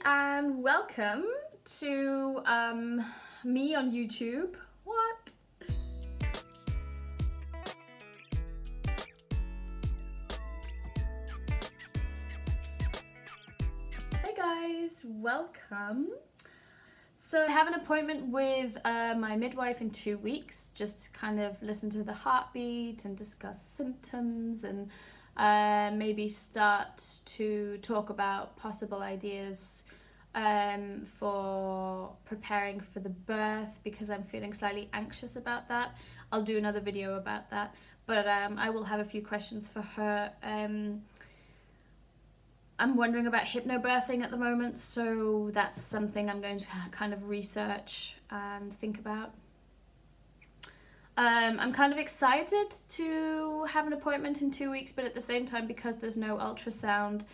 and welcome to me on YouTube. What? Hey guys, welcome. So I have an appointment with my midwife in 2 weeks, just to kind of listen to the heartbeat and discuss symptoms and maybe start to talk about possible ideas for preparing for the birth, because I'm feeling slightly anxious about that. I'll do another video about that, but I will have a few questions for her. I'm wondering about hypnobirthing at the moment, so that's something I'm going to kind of research and think about. I'm kind of excited to have an appointment in 2 weeks, but at the same time, because there's no ultrasound,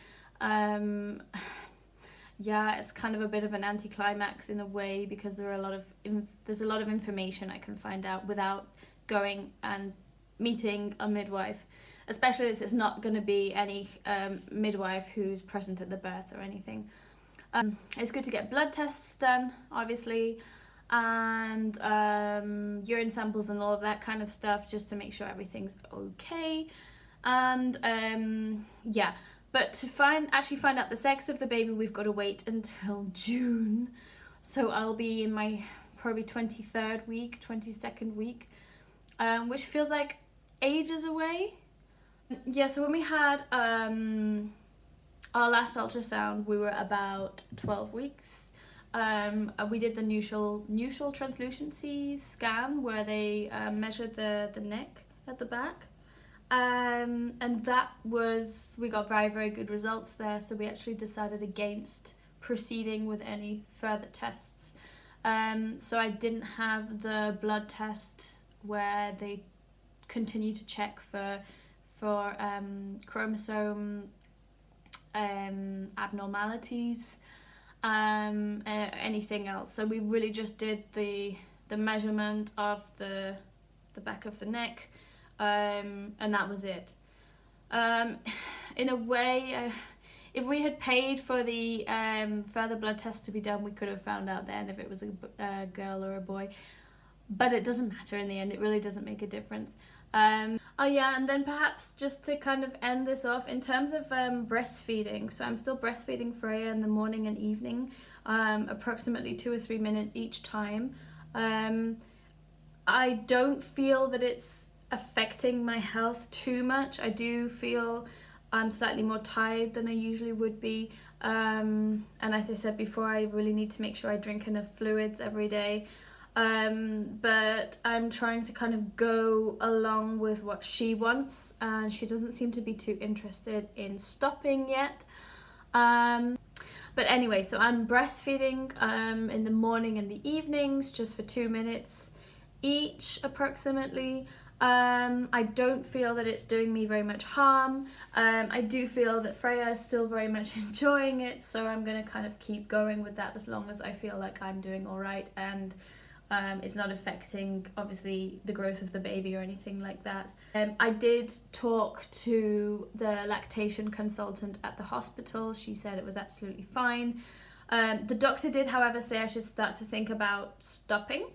yeah, it's kind of a bit of an anticlimax in a way, because there's a lot of information I can find out without going and meeting a midwife, especially as it's not going to be any midwife who's present at the birth or anything. It's good to get blood tests done, obviously, and urine samples and all of that kind of stuff, just to make sure everything's okay. And yeah, but to actually find out the sex of the baby, we've got to wait until June. So I'll be in my probably 23rd week, 22nd week, which feels like ages away. Yeah, so when we had our last ultrasound, we were about 12 weeks. We did the nuchal translucency scan, where they measured the neck at the back. And we got very, very good results there, so we actually decided against proceeding with any further tests. So I didn't have the blood test where they continue to check for chromosome abnormalities, anything else. So we really just did the measurement of the back of the neck, and that was it. In a way, if we had paid for the further blood tests to be done, we could have found out then if it was a girl or a boy, but it doesn't matter in the end. It really doesn't make a difference. Oh yeah, and then perhaps just to kind of end this off, in terms of breastfeeding, so I'm still breastfeeding Freya in the morning and evening, approximately 2 or 3 minutes each time. I don't feel that it's affecting my health too much. I do feel I'm slightly more tired than I usually would be, and as I said before, I really need to make sure I drink enough fluids every day. But I'm trying to kind of go along with what she wants, and she doesn't seem to be too interested in stopping yet. But anyway, so I'm breastfeeding in the morning and the evenings, just for 2 minutes each approximately. I don't feel that it's doing me very much harm. I do feel that Freya is still very much enjoying it, so I'm going to kind of keep going with that as long as I feel like I'm doing all right, and it's not affecting, obviously, the growth of the baby or anything like that. I did talk to the lactation consultant at the hospital. She said it was absolutely fine. The doctor did, however, say I should start to think about stopping.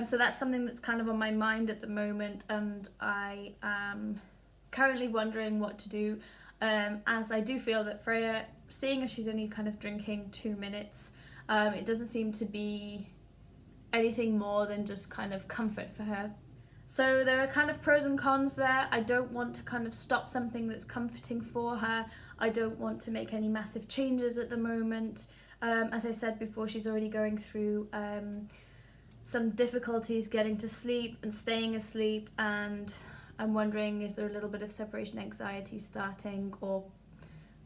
So that's something that's kind of on my mind at the moment, and I am currently wondering what to do, as I do feel that Freya, seeing as she's only kind of drinking 2 minutes, it doesn't seem to be anything more than just kind of comfort for her. So there are kind of pros and cons there. I don't want to kind of stop something that's comforting for her. I don't want to make any massive changes at the moment. As I said before, she's already going through some difficulties getting to sleep and staying asleep, and I'm wondering, is there a little bit of separation anxiety starting or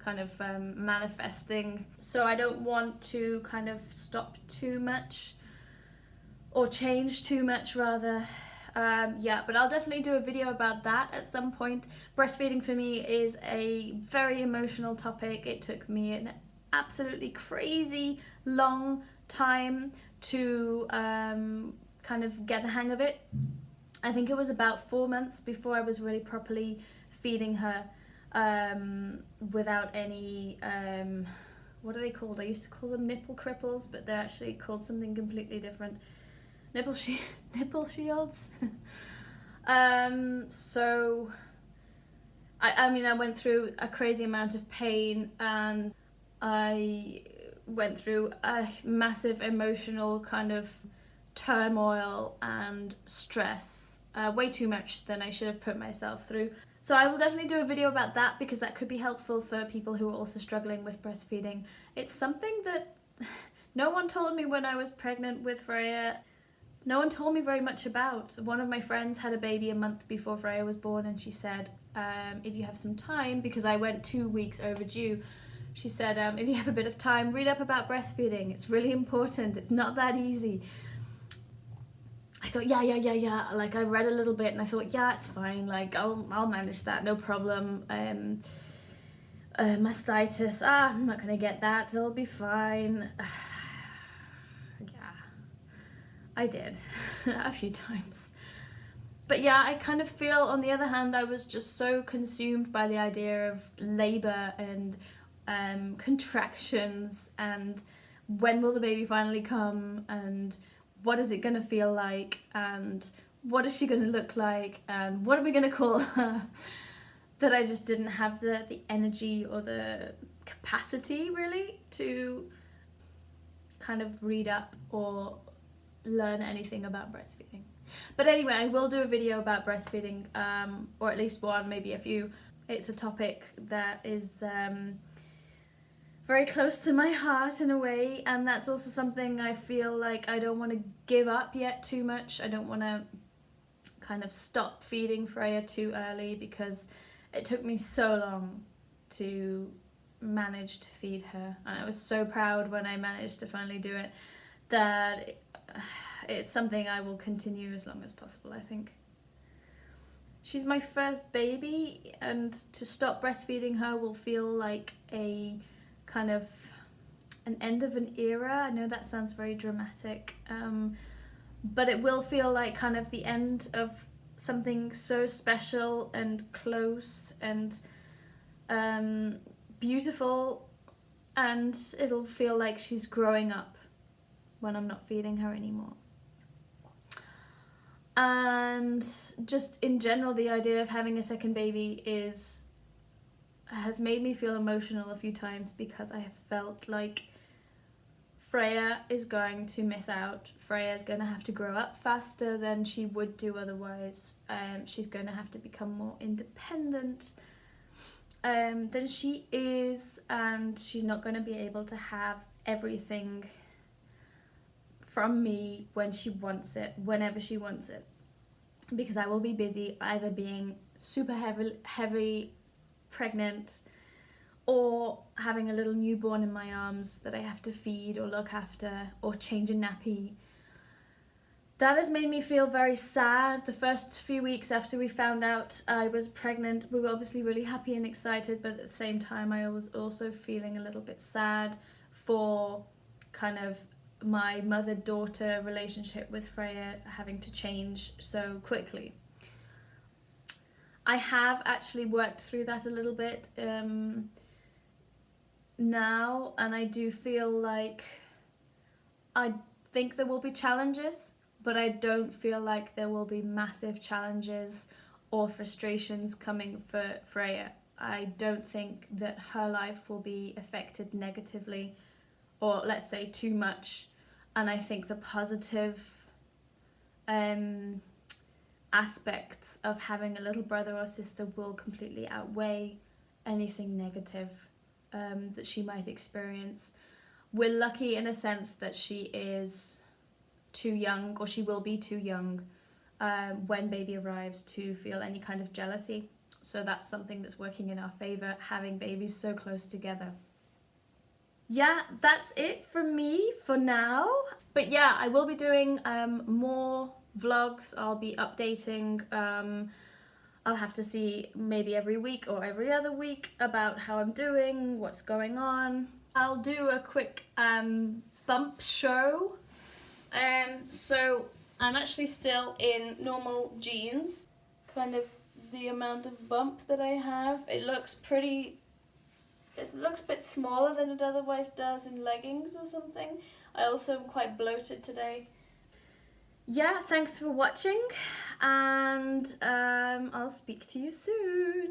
kind of manifesting? So I don't want to kind of stop too much, or change too much rather. Yeah, but I'll definitely do a video about that at some point. Breastfeeding for me is a very emotional topic. It took me an absolutely crazy long time to kind of get the hang of it. I think it was about 4 months before I was really properly feeding her without any what are they called? I used to call them nipple cripples, but they're actually called something completely different. Nipple shields. So I mean, I went through a crazy amount of pain, and I went through a massive emotional kind of turmoil and stress, way too much than I should have put myself through. So I will definitely do a video about that, because that could be helpful for people who are also struggling with breastfeeding. It's something that no one told me when I was pregnant with Freya. No one told me very much about. One of my friends had a baby a month before Freya was born, and she said, if you have some time, because I went 2 weeks overdue, she said, if you have a bit of time, read up about breastfeeding. It's really important. It's not that easy. I thought, yeah. Like, I read a little bit and I thought, yeah, it's fine. Like, I'll manage that, no problem. Mastitis, I'm not gonna get that. It'll be fine. Yeah, I did a few times. But yeah, I kind of feel, on the other hand, I was just so consumed by the idea of labor and contractions, and when will the baby finally come, and what is it going to feel like, and what is she going to look like, and what are we going to call her, that I just didn't have the energy or the capacity really to kind of read up or learn anything about breastfeeding. But anyway, I will do a video about breastfeeding, or at least one, maybe a few. It's a topic that is very close to my heart in a way, and that's also something I feel like I don't want to give up yet too much. I don't want to kind of stop feeding Freya too early, because it took me so long to manage to feed her, and I was so proud when I managed to finally do it, that it's something I will continue as long as possible, I think. She's my first baby, and to stop breastfeeding her will feel like a kind of an end of an era. I know that sounds very dramatic, but it will feel like kind of the end of something so special and close and beautiful, and it'll feel like she's growing up when I'm not feeding her anymore. And just in general, the idea of having a second baby has made me feel emotional a few times, because I have felt like Freya is going to miss out. Freya's going to have to grow up faster than she would do otherwise. She's going to have to become more independent than she is, and she's not going to be able to have everything from me when she wants it, whenever she wants it, because I will be busy either being super heavy pregnant, or having a little newborn in my arms that I have to feed or look after or change a nappy. That has made me feel very sad. The first few weeks after we found out I was pregnant, we were obviously really happy and excited, but at the same time I was also feeling a little bit sad for kind of my mother-daughter relationship with Freya having to change so quickly. I have actually worked through that a little bit now, and I do feel like I think there will be challenges, but I don't feel like there will be massive challenges or frustrations coming for Freya. I don't think that her life will be affected negatively, or let's say too much, and I think the positive aspects of having a little brother or sister will completely outweigh anything negative that she might experience. We're lucky in a sense that she is too young, or she will be too young when baby arrives, to feel any kind of jealousy. So that's something that's working in our favour, having babies so close together. Yeah, that's it from me for now. But yeah, I will be doing more vlogs. I'll be updating. I'll have to see, maybe every week or every other week, about how I'm doing, what's going on. I'll do a quick bump show. So I'm actually still in normal jeans. Kind of the amount of bump that I have, it looks pretty it looks a bit smaller than it otherwise does in leggings or something. I also am quite bloated today. Yeah, thanks for watching, and I'll speak to you soon.